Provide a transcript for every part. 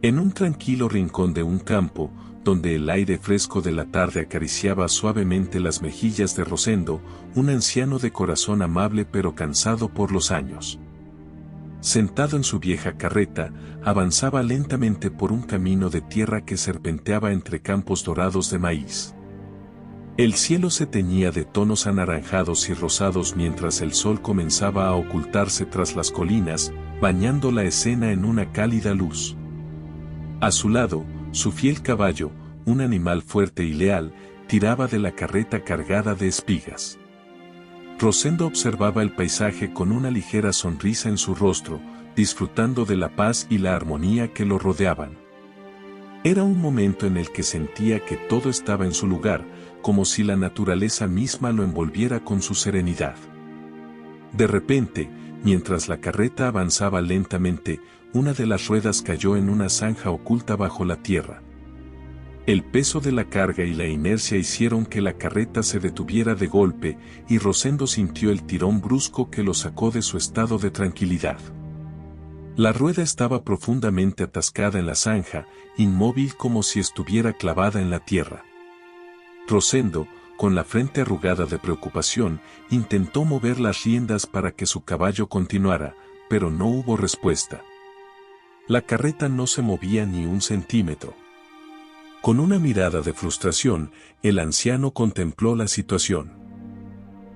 En un tranquilo rincón de un campo, donde el aire fresco de la tarde acariciaba suavemente las mejillas de Rosendo, un anciano de corazón amable pero cansado por los años. Sentado en su vieja carreta, avanzaba lentamente por un camino de tierra que serpenteaba entre campos dorados de maíz. El cielo se teñía de tonos anaranjados y rosados mientras el sol comenzaba a ocultarse tras las colinas, bañando la escena en una cálida luz. A su lado, su fiel caballo, un animal fuerte y leal, tiraba de la carreta cargada de espigas. Rosendo observaba el paisaje con una ligera sonrisa en su rostro, disfrutando de la paz y la armonía que lo rodeaban. Era un momento en el que sentía que todo estaba en su lugar, como si la naturaleza misma lo envolviera con su serenidad. De repente, mientras la carreta avanzaba lentamente, una de las ruedas cayó en una zanja oculta bajo la tierra. El peso de la carga y la inercia hicieron que la carreta se detuviera de golpe, y Rosendo sintió el tirón brusco que lo sacó de su estado de tranquilidad. La rueda estaba profundamente atascada en la zanja, inmóvil como si estuviera clavada en la tierra. Rosendo, con la frente arrugada de preocupación, intentó mover las riendas para que su caballo continuara, pero no hubo respuesta. La carreta no se movía ni un centímetro. Con una mirada de frustración, el anciano contempló la situación.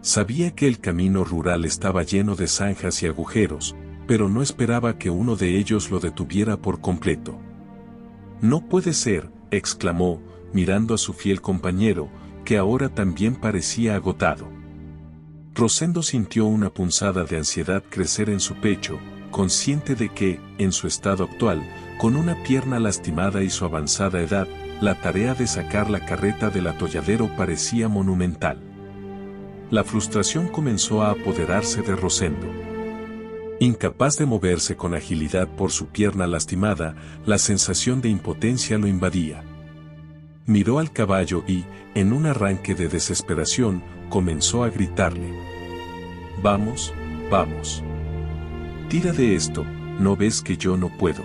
Sabía que el camino rural estaba lleno de zanjas y agujeros, pero no esperaba que uno de ellos lo detuviera por completo. «No puede ser», exclamó, mirando a su fiel compañero, que ahora también parecía agotado. Rosendo sintió una punzada de ansiedad crecer en su pecho, consciente de que, en su estado actual, con una pierna lastimada y su avanzada edad, la tarea de sacar la carreta del atolladero parecía monumental. La frustración comenzó a apoderarse de Rosendo. Incapaz de moverse con agilidad por su pierna lastimada, la sensación de impotencia lo invadía. Miró al caballo y, en un arranque de desesperación, comenzó a gritarle: «Vamos, vamos. Tira de esto, ¿no ves que yo no puedo?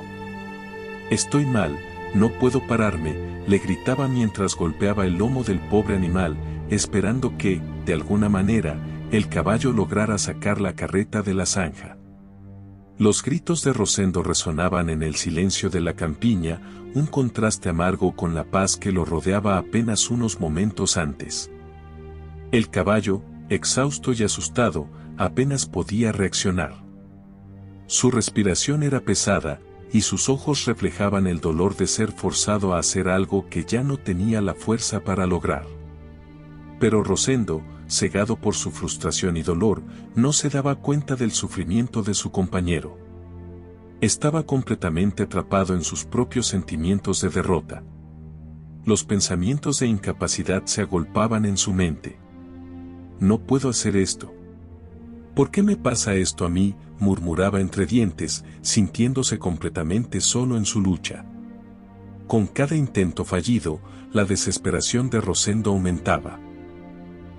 Estoy mal, no puedo pararme», le gritaba mientras golpeaba el lomo del pobre animal, esperando que, de alguna manera, el caballo lograra sacar la carreta de la zanja. Los gritos de Rosendo resonaban en el silencio de la campiña, un contraste amargo con la paz que lo rodeaba apenas unos momentos antes. El caballo, exhausto y asustado, apenas podía reaccionar. Su respiración era pesada, y sus ojos reflejaban el dolor de ser forzado a hacer algo que ya no tenía la fuerza para lograr. Pero Rosendo, cegado por su frustración y dolor, no se daba cuenta del sufrimiento de su compañero. Estaba completamente atrapado en sus propios sentimientos de derrota. Los pensamientos de incapacidad se agolpaban en su mente. «No puedo hacer esto. ¿Por qué me pasa esto a mí?», murmuraba entre dientes, sintiéndose completamente solo en su lucha. Con cada intento fallido, la desesperación de Rosendo aumentaba.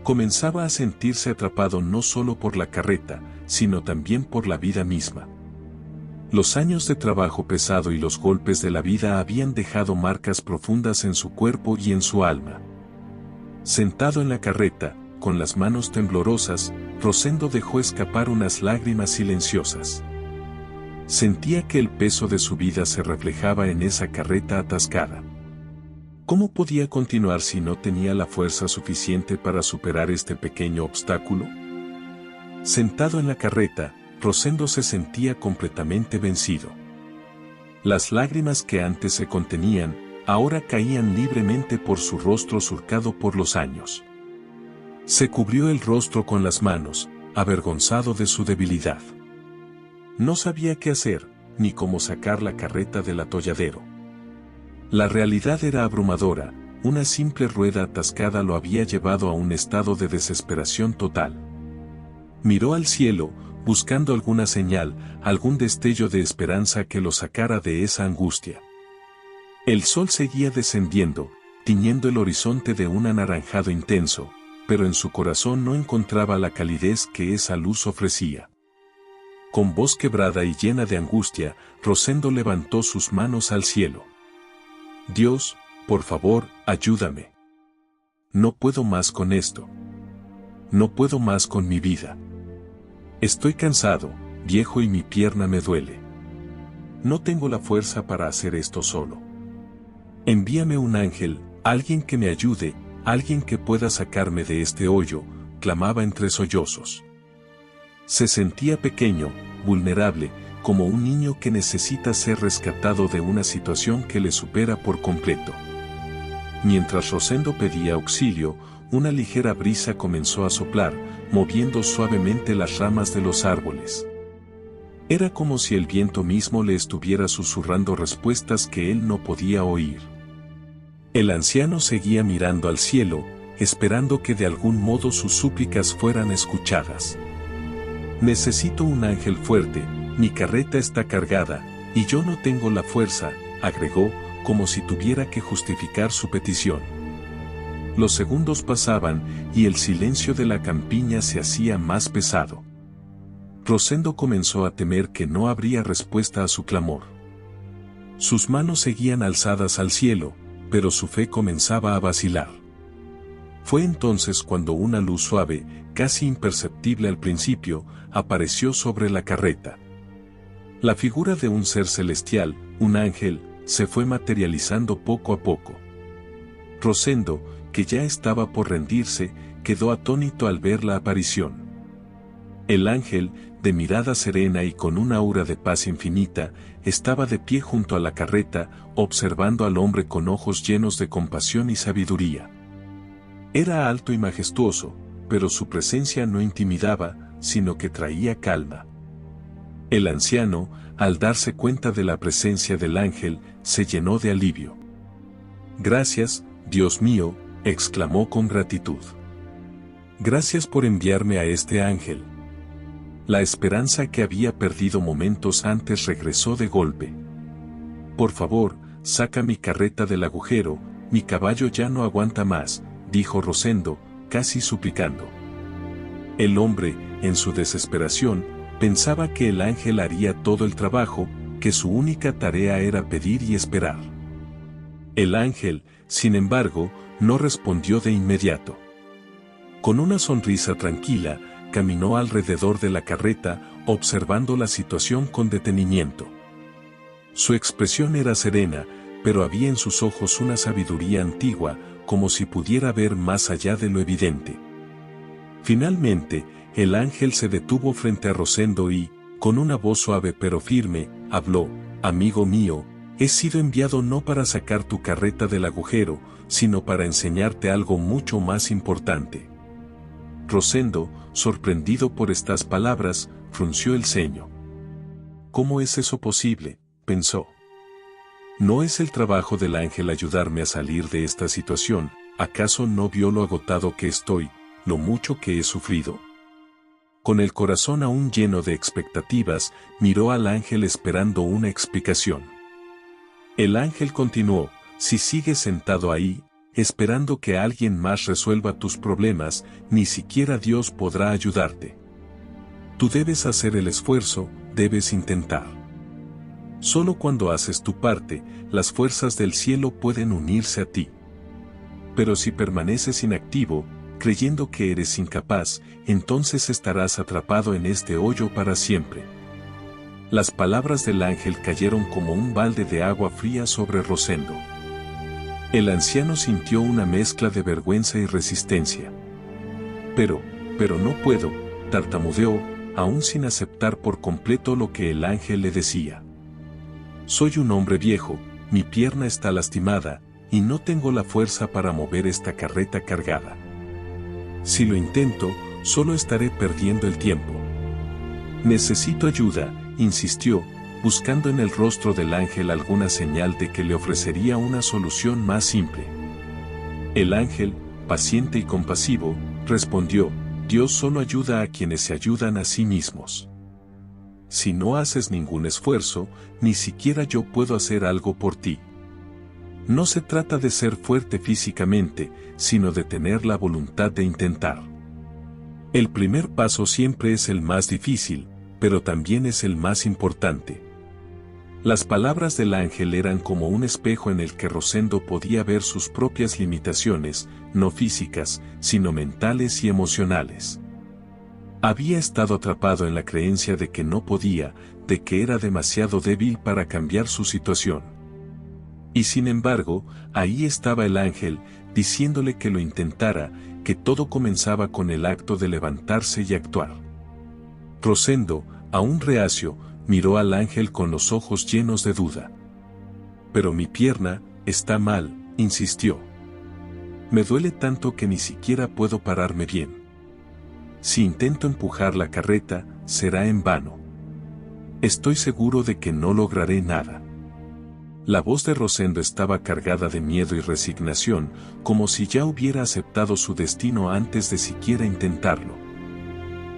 Comenzaba a sentirse atrapado no solo por la carreta, sino también por la vida misma. Los años de trabajo pesado y los golpes de la vida habían dejado marcas profundas en su cuerpo y en su alma. Sentado en la carreta, con las manos temblorosas, Rosendo dejó escapar unas lágrimas silenciosas. Sentía que el peso de su vida se reflejaba en esa carreta atascada. ¿Cómo podía continuar si no tenía la fuerza suficiente para superar este pequeño obstáculo? Sentado en la carreta, Rosendo se sentía completamente vencido. Las lágrimas que antes se contenían, ahora caían libremente por su rostro surcado por los años. Se cubrió el rostro con las manos, avergonzado de su debilidad. No sabía qué hacer, ni cómo sacar la carreta del atolladero. La realidad era abrumadora, una simple rueda atascada lo había llevado a un estado de desesperación total. Miró al cielo, buscando alguna señal, algún destello de esperanza que lo sacara de esa angustia. El sol seguía descendiendo, tiñendo el horizonte de un anaranjado intenso, pero en su corazón no encontraba la calidez que esa luz ofrecía. Con voz quebrada y llena de angustia, Rosendo levantó sus manos al cielo. Dios, por favor, ayúdame. No puedo más con esto. No puedo más con mi vida. Estoy cansado, viejo y mi pierna me duele. No tengo la fuerza para hacer esto solo. Envíame un ángel, alguien que me ayude, alguien que pueda sacarme de este hoyo, clamaba entre sollozos. Se sentía pequeño, vulnerable, como un niño que necesita ser rescatado de una situación que le supera por completo. Mientras Rosendo pedía auxilio, una ligera brisa comenzó a soplar, moviendo suavemente las ramas de los árboles. Era como si el viento mismo le estuviera susurrando respuestas que él no podía oír. El anciano seguía mirando al cielo, esperando que de algún modo sus súplicas fueran escuchadas. Necesito un ángel fuerte, mi carreta está cargada, y yo no tengo la fuerza, agregó, como si tuviera que justificar su petición. Los segundos pasaban, y el silencio de la campiña se hacía más pesado. Rosendo comenzó a temer que no habría respuesta a su clamor. Sus manos seguían alzadas al cielo, pero su fe comenzaba a vacilar. Fue entonces cuando una luz suave, casi imperceptible al principio, apareció sobre la carreta. La figura de un ser celestial, un ángel, se fue materializando poco a poco. Rosendo, que ya estaba por rendirse, quedó atónito al ver la aparición. El ángel, de mirada serena y con una aura de paz infinita, estaba de pie junto a la carreta, observando al hombre con ojos llenos de compasión y sabiduría. Era alto y majestuoso, pero su presencia no intimidaba, sino que traía calma. El anciano, al darse cuenta de la presencia del ángel, se llenó de alivio. «Gracias, Dios mío», exclamó con gratitud. «Gracias por enviarme a este ángel». La esperanza que había perdido momentos antes regresó de golpe. «Por favor, saca mi carreta del agujero, mi caballo ya no aguanta más», dijo Rosendo, casi suplicando. El hombre, en su desesperación, pensaba que el ángel haría todo el trabajo, que su única tarea era pedir y esperar. El ángel, sin embargo, no respondió de inmediato. Con una sonrisa tranquila, caminó alrededor de la carreta, observando la situación con detenimiento. Su expresión era serena, pero había en sus ojos una sabiduría antigua, como si pudiera ver más allá de lo evidente. Finalmente, el ángel se detuvo frente a Rosendo y, con una voz suave pero firme, habló: «Amigo mío, he sido enviado no para sacar tu carreta del agujero, sino para enseñarte algo mucho más importante». Rosendo, sorprendido por estas palabras, frunció el ceño. «¿Cómo es eso posible?», pensó. «¿No es el trabajo del ángel ayudarme a salir de esta situación? ¿Acaso no vio lo agotado que estoy, lo mucho que he sufrido?». Con el corazón aún lleno de expectativas, miró al ángel esperando una explicación. El ángel continuó: «Si sigues sentado ahí, esperando que alguien más resuelva tus problemas, ni siquiera Dios podrá ayudarte. Tú debes hacer el esfuerzo, debes intentar. Solo cuando haces tu parte, las fuerzas del cielo pueden unirse a ti. Pero si permaneces inactivo, creyendo que eres incapaz, entonces estarás atrapado en este hoyo para siempre». Las palabras del ángel cayeron como un balde de agua fría sobre Rosendo. El anciano sintió una mezcla de vergüenza y resistencia. Pero no puedo», tartamudeó, aún sin aceptar por completo lo que el ángel le decía. «Soy un hombre viejo, mi pierna está lastimada, y no tengo la fuerza para mover esta carreta cargada. Si lo intento, solo estaré perdiendo el tiempo». «Necesito ayuda», insistió, buscando en el rostro del ángel alguna señal de que le ofrecería una solución más simple. El ángel, paciente y compasivo, respondió: «Dios solo ayuda a quienes se ayudan a sí mismos. Si no haces ningún esfuerzo, ni siquiera yo puedo hacer algo por ti. No se trata de ser fuerte físicamente, sino de tener la voluntad de intentar. El primer paso siempre es el más difícil, pero también es el más importante. Las palabras del ángel eran como un espejo en el que Rosendo podía ver sus propias limitaciones, no físicas, sino mentales y emocionales. Había estado atrapado en la creencia de que no podía, de que era demasiado débil para cambiar su situación. Y sin embargo, ahí estaba el ángel, diciéndole que lo intentara, que todo comenzaba con el acto de levantarse y actuar. Rosendo, aún reacio, miró al ángel con los ojos llenos de duda. «Pero mi pierna está mal», insistió. «Me duele tanto que ni siquiera puedo pararme bien. Si intento empujar la carreta, será en vano. Estoy seguro de que no lograré nada». La voz de Rosendo estaba cargada de miedo y resignación, como si ya hubiera aceptado su destino antes de siquiera intentarlo.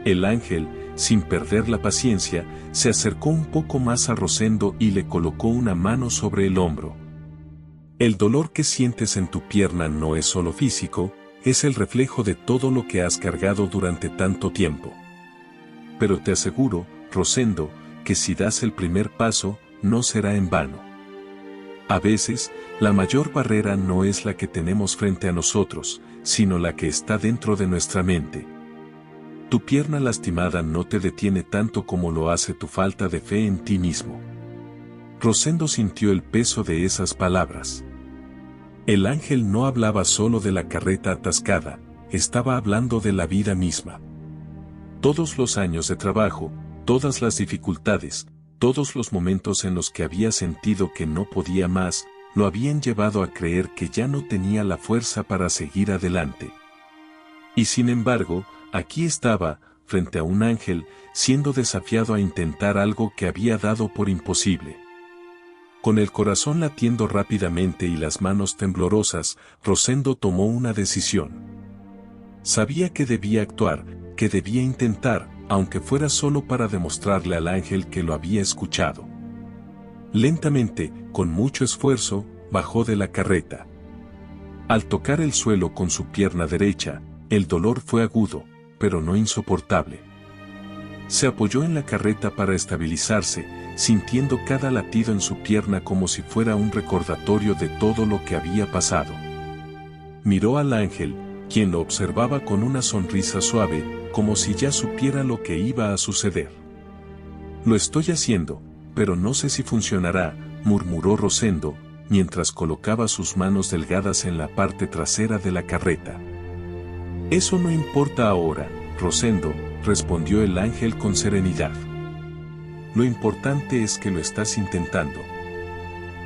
El ángel, sin perder la paciencia, se acercó un poco más a Rosendo y le colocó una mano sobre el hombro. «El dolor que sientes en tu pierna no es solo físico, es el reflejo de todo lo que has cargado durante tanto tiempo. Pero te aseguro, Rosendo, que si das el primer paso, no será en vano. A veces, la mayor barrera no es la que tenemos frente a nosotros, sino la que está dentro de nuestra mente. Tu pierna lastimada no te detiene tanto como lo hace tu falta de fe en ti mismo». Rosendo sintió el peso de esas palabras. El ángel no hablaba solo de la carreta atascada, estaba hablando de la vida misma. Todos los años de trabajo, todas las dificultades, todos los momentos en los que había sentido que no podía más, lo habían llevado a creer que ya no tenía la fuerza para seguir adelante. Y sin embargo, aquí estaba, frente a un ángel, siendo desafiado a intentar algo que había dado por imposible. Con el corazón latiendo rápidamente y las manos temblorosas, Rosendo tomó una decisión. Sabía que debía actuar, que debía intentar, aunque fuera solo para demostrarle al ángel que lo había escuchado. Lentamente, con mucho esfuerzo, bajó de la carreta. Al tocar el suelo con su pierna derecha, el dolor fue agudo, pero no insoportable. Se apoyó en la carreta para estabilizarse, sintiendo cada latido en su pierna como si fuera un recordatorio de todo lo que había pasado. Miró al ángel, quien lo observaba con una sonrisa suave, como si ya supiera lo que iba a suceder. «Lo estoy haciendo, pero no sé si funcionará», murmuró Rosendo, mientras colocaba sus manos delgadas en la parte trasera de la carreta. «Eso no importa ahora, Rosendo», respondió el ángel con serenidad. «Lo importante es que lo estás intentando.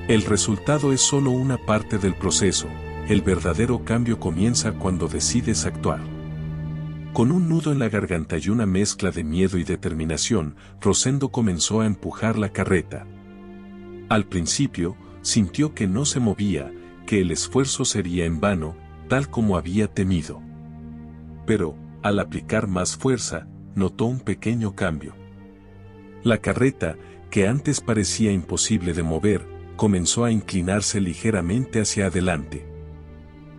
El resultado es solo una parte del proceso, el verdadero cambio comienza cuando decides actuar». Con un nudo en la garganta y una mezcla de miedo y determinación, Rosendo comenzó a empujar la carreta. Al principio, sintió que no se movía, que el esfuerzo sería en vano, tal como había temido. Pero, al aplicar más fuerza, notó un pequeño cambio. La carreta, que antes parecía imposible de mover, comenzó a inclinarse ligeramente hacia adelante.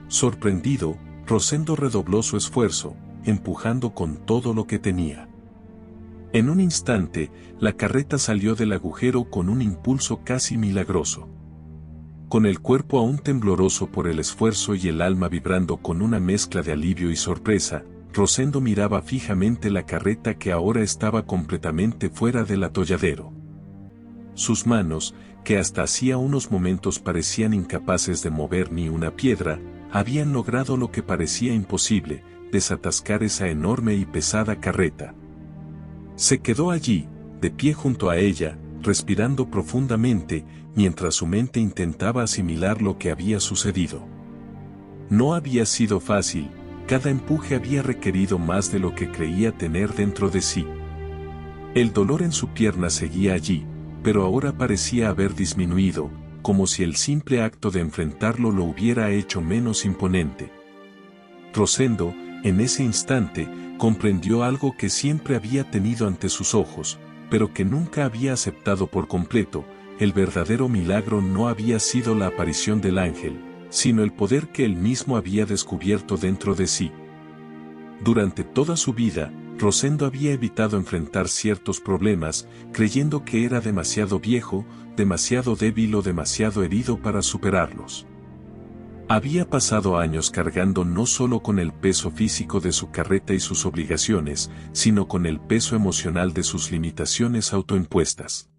Sorprendido, Rosendo redobló su esfuerzo, empujando con todo lo que tenía. En un instante, la carreta salió del agujero con un impulso casi milagroso. Con el cuerpo aún tembloroso por el esfuerzo y el alma vibrando con una mezcla de alivio y sorpresa, Rosendo miraba fijamente la carreta que ahora estaba completamente fuera del atolladero. Sus manos, que hasta hacía unos momentos parecían incapaces de mover ni una piedra, habían logrado lo que parecía imposible, desatascar esa enorme y pesada carreta. Se quedó allí, de pie junto a ella, respirando profundamente, mientras su mente intentaba asimilar lo que había sucedido. No había sido fácil, cada empuje había requerido más de lo que creía tener dentro de sí. El dolor en su pierna seguía allí, pero ahora parecía haber disminuido, como si el simple acto de enfrentarlo lo hubiera hecho menos imponente. Rosendo, en ese instante, comprendió algo que siempre había tenido ante sus ojos, pero que nunca había aceptado por completo: el verdadero milagro no había sido la aparición del ángel, sino el poder que él mismo había descubierto dentro de sí. Durante toda su vida, Rosendo había evitado enfrentar ciertos problemas, creyendo que era demasiado viejo, demasiado débil o demasiado herido para superarlos. Había pasado años cargando no solo con el peso físico de su carreta y sus obligaciones, sino con el peso emocional de sus limitaciones autoimpuestas.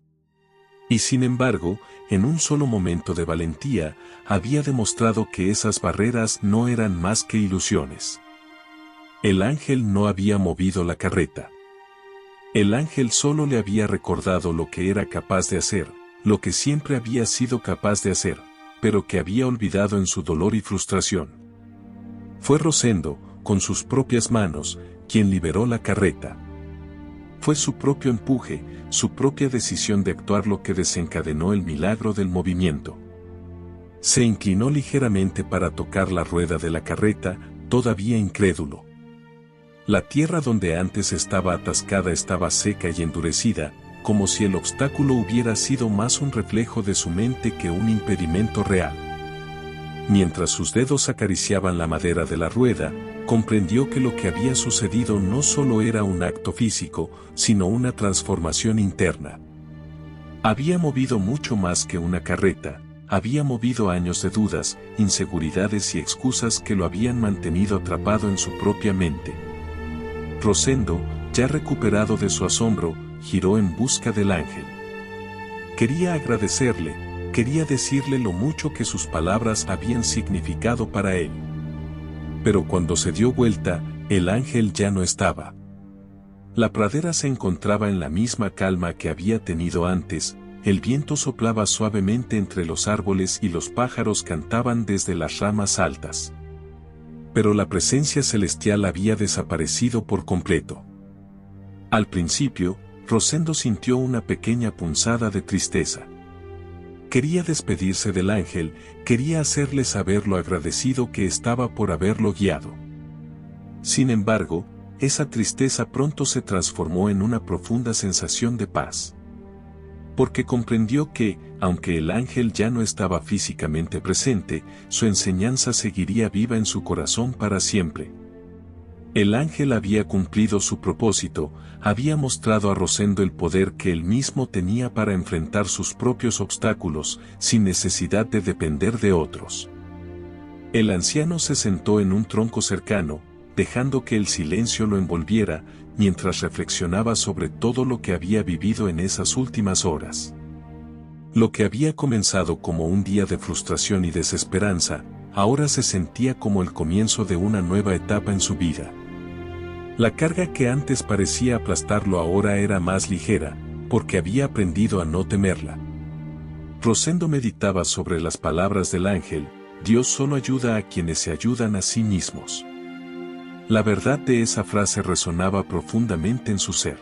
Y sin embargo, en un solo momento de valentía, había demostrado que esas barreras no eran más que ilusiones. El ángel no había movido la carreta. El ángel solo le había recordado lo que era capaz de hacer, lo que siempre había sido capaz de hacer, pero que había olvidado en su dolor y frustración. Fue Rosendo, con sus propias manos, quien liberó la carreta. Fue su propio empuje, su propia decisión de actuar lo que desencadenó el milagro del movimiento. Se inclinó ligeramente para tocar la rueda de la carreta, todavía incrédulo. La tierra donde antes estaba atascada estaba seca y endurecida, como si el obstáculo hubiera sido más un reflejo de su mente que un impedimento real. Mientras sus dedos acariciaban la madera de la rueda, comprendió que lo que había sucedido no solo era un acto físico, sino una transformación interna. Había movido mucho más que una carreta, había movido años de dudas, inseguridades y excusas que lo habían mantenido atrapado en su propia mente. Rosendo, ya recuperado de su asombro, giró en busca del ángel. Quería agradecerle, quería decirle lo mucho que sus palabras habían significado para él. Pero cuando se dio vuelta, el ángel ya no estaba. La pradera se encontraba en la misma calma que había tenido antes, el viento soplaba suavemente entre los árboles y los pájaros cantaban desde las ramas altas. Pero la presencia celestial había desaparecido por completo. Al principio, Rosendo sintió una pequeña punzada de tristeza. Quería despedirse del ángel, quería hacerle saber lo agradecido que estaba por haberlo guiado. Sin embargo, esa tristeza pronto se transformó en una profunda sensación de paz. Porque comprendió que, aunque el ángel ya no estaba físicamente presente, su enseñanza seguiría viva en su corazón para siempre. El ángel había cumplido su propósito, había mostrado a Rosendo el poder que él mismo tenía para enfrentar sus propios obstáculos, sin necesidad de depender de otros. El anciano se sentó en un tronco cercano, dejando que el silencio lo envolviera, mientras reflexionaba sobre todo lo que había vivido en esas últimas horas. Lo que había comenzado como un día de frustración y desesperanza, ahora se sentía como el comienzo de una nueva etapa en su vida. La carga que antes parecía aplastarlo ahora era más ligera, porque había aprendido a no temerla. Rosendo meditaba sobre las palabras del ángel: Dios solo ayuda a quienes se ayudan a sí mismos. La verdad de esa frase resonaba profundamente en su ser.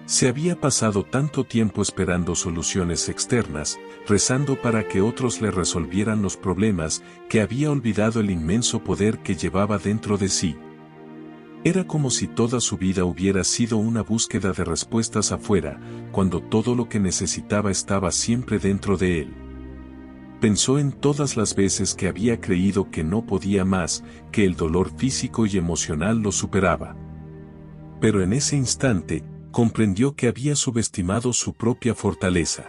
Se había pasado tanto tiempo esperando soluciones externas, rezando para que otros le resolvieran los problemas, que había olvidado el inmenso poder que llevaba dentro de sí. Era como si toda su vida hubiera sido una búsqueda de respuestas afuera, cuando todo lo que necesitaba estaba siempre dentro de él. Pensó en todas las veces que había creído que no podía más, que el dolor físico y emocional lo superaba. Pero en ese instante, comprendió que había subestimado su propia fortaleza.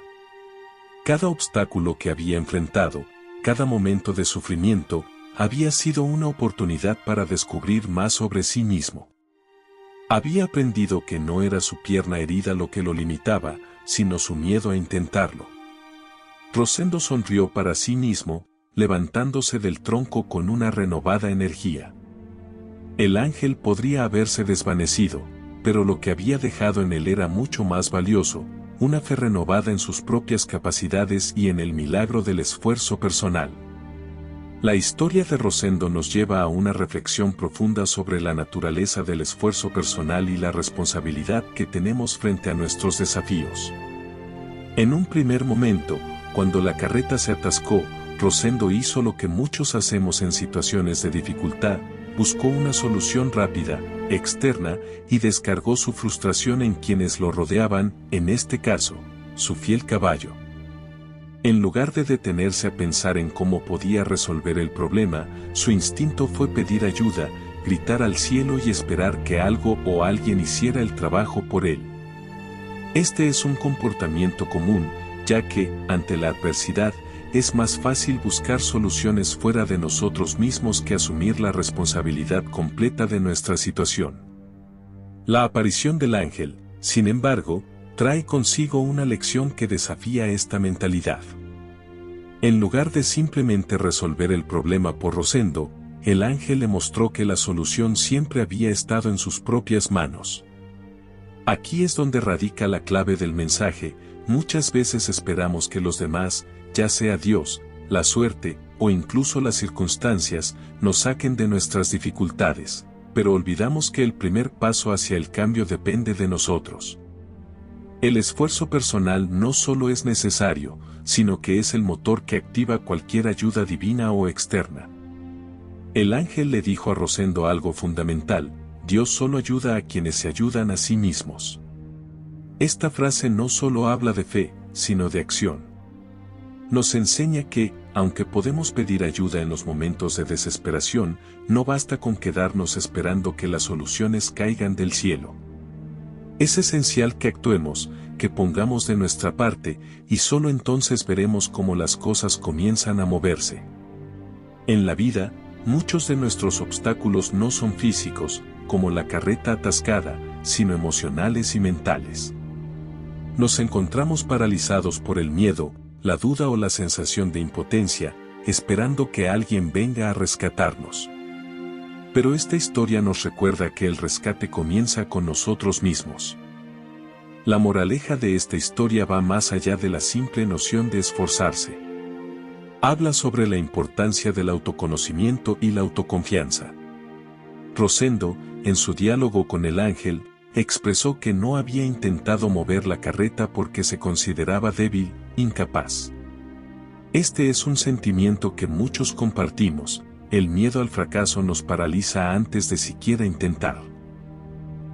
Cada obstáculo que había enfrentado, cada momento de sufrimiento, había sido una oportunidad para descubrir más sobre sí mismo. Había aprendido que no era su pierna herida lo que lo limitaba, sino su miedo a intentarlo. Rosendo sonrió para sí mismo, levantándose del tronco con una renovada energía. El ángel podría haberse desvanecido, pero lo que había dejado en él era mucho más valioso, una fe renovada en sus propias capacidades y en el milagro del esfuerzo personal. La historia de Rosendo nos lleva a una reflexión profunda sobre la naturaleza del esfuerzo personal y la responsabilidad que tenemos frente a nuestros desafíos. En un primer momento, cuando la carreta se atascó, Rosendo hizo lo que muchos hacemos en situaciones de dificultad, buscó una solución rápida, externa, y descargó su frustración en quienes lo rodeaban, en este caso, su fiel caballo. En lugar de detenerse a pensar en cómo podía resolver el problema, su instinto fue pedir ayuda, gritar al cielo y esperar que algo o alguien hiciera el trabajo por él. Este es un comportamiento común, ya que, ante la adversidad, es más fácil buscar soluciones fuera de nosotros mismos que asumir la responsabilidad completa de nuestra situación. La aparición del ángel, sin embargo, trae consigo una lección que desafía esta mentalidad. En lugar de simplemente resolver el problema por Rosendo, el ángel le mostró que la solución siempre había estado en sus propias manos. Aquí es donde radica la clave del mensaje. Muchas veces esperamos que los demás, ya sea Dios, la suerte, o incluso las circunstancias, nos saquen de nuestras dificultades, pero olvidamos que el primer paso hacia el cambio depende de nosotros. El esfuerzo personal no solo es necesario, sino que es el motor que activa cualquier ayuda divina o externa. El ángel le dijo a Rosendo algo fundamental: Dios solo ayuda a quienes se ayudan a sí mismos. Esta frase no solo habla de fe, sino de acción. Nos enseña que, aunque podemos pedir ayuda en los momentos de desesperación, no basta con quedarnos esperando que las soluciones caigan del cielo. Es esencial que actuemos, que pongamos de nuestra parte, y solo entonces veremos cómo las cosas comienzan a moverse. En la vida, muchos de nuestros obstáculos no son físicos, como la carreta atascada, sino emocionales y mentales. Nos encontramos paralizados por el miedo, la duda o la sensación de impotencia, esperando que alguien venga a rescatarnos. Pero esta historia nos recuerda que el rescate comienza con nosotros mismos. La moraleja de esta historia va más allá de la simple noción de esforzarse. Habla sobre la importancia del autoconocimiento y la autoconfianza. Rosendo, en su diálogo con el ángel, expresó que no había intentado mover la carreta porque se consideraba débil, incapaz. Este es un sentimiento que muchos compartimos. El miedo al fracaso nos paraliza antes de siquiera intentar.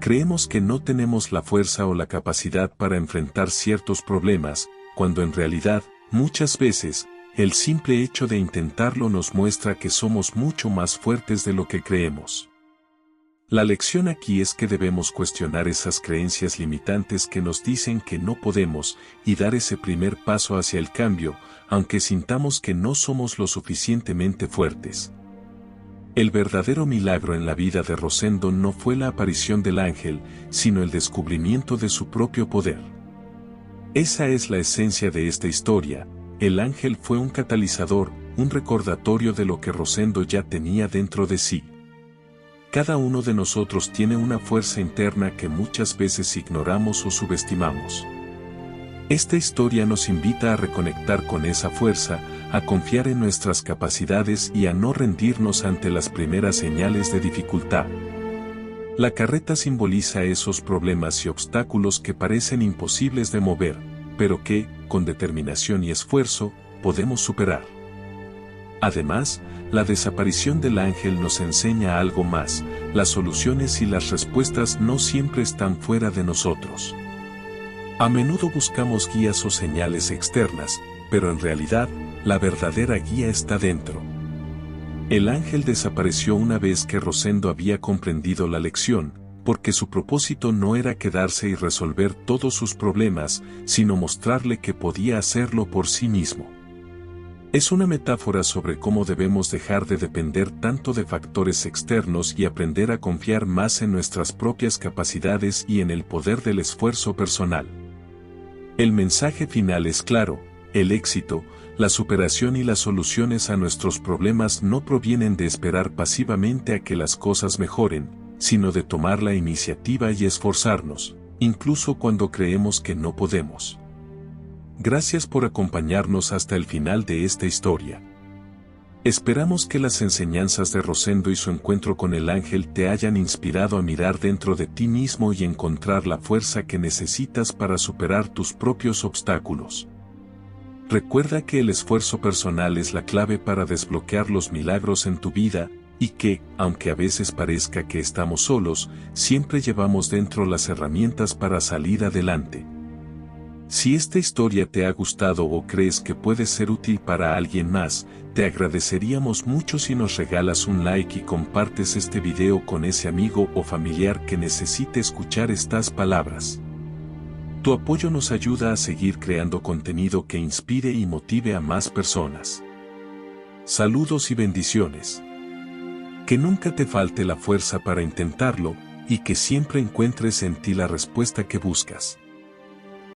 Creemos que no tenemos la fuerza o la capacidad para enfrentar ciertos problemas, cuando en realidad, muchas veces, el simple hecho de intentarlo nos muestra que somos mucho más fuertes de lo que creemos. La lección aquí es que debemos cuestionar esas creencias limitantes que nos dicen que no podemos y dar ese primer paso hacia el cambio, aunque sintamos que no somos lo suficientemente fuertes. El verdadero milagro en la vida de Rosendo no fue la aparición del ángel, sino el descubrimiento de su propio poder. Esa es la esencia de esta historia. El ángel fue un catalizador, un recordatorio de lo que Rosendo ya tenía dentro de sí. Cada uno de nosotros tiene una fuerza interna que muchas veces ignoramos o subestimamos. Esta historia nos invita a reconectar con esa fuerza, a confiar en nuestras capacidades y a no rendirnos ante las primeras señales de dificultad. La carreta simboliza esos problemas y obstáculos que parecen imposibles de mover, pero que, con determinación y esfuerzo, podemos superar. Además, la desaparición del ángel nos enseña algo más: las soluciones y las respuestas no siempre están fuera de nosotros. A menudo buscamos guías o señales externas, pero en realidad, la verdadera guía está dentro. El ángel desapareció una vez que Rosendo había comprendido la lección, porque su propósito no era quedarse y resolver todos sus problemas, sino mostrarle que podía hacerlo por sí mismo. Es una metáfora sobre cómo debemos dejar de depender tanto de factores externos y aprender a confiar más en nuestras propias capacidades y en el poder del esfuerzo personal. El mensaje final es claro: el éxito, la superación y las soluciones a nuestros problemas no provienen de esperar pasivamente a que las cosas mejoren, sino de tomar la iniciativa y esforzarnos, incluso cuando creemos que no podemos. Gracias por acompañarnos hasta el final de esta historia. Esperamos que las enseñanzas de Rosendo y su encuentro con el ángel te hayan inspirado a mirar dentro de ti mismo y encontrar la fuerza que necesitas para superar tus propios obstáculos. Recuerda que el esfuerzo personal es la clave para desbloquear los milagros en tu vida, y que, aunque a veces parezca que estamos solos, siempre llevamos dentro las herramientas para salir adelante. Si esta historia te ha gustado o crees que puede ser útil para alguien más, te agradeceríamos mucho si nos regalas un like y compartes este video con ese amigo o familiar que necesite escuchar estas palabras. Tu apoyo nos ayuda a seguir creando contenido que inspire y motive a más personas. Saludos y bendiciones. Que nunca te falte la fuerza para intentarlo, y que siempre encuentres en ti la respuesta que buscas.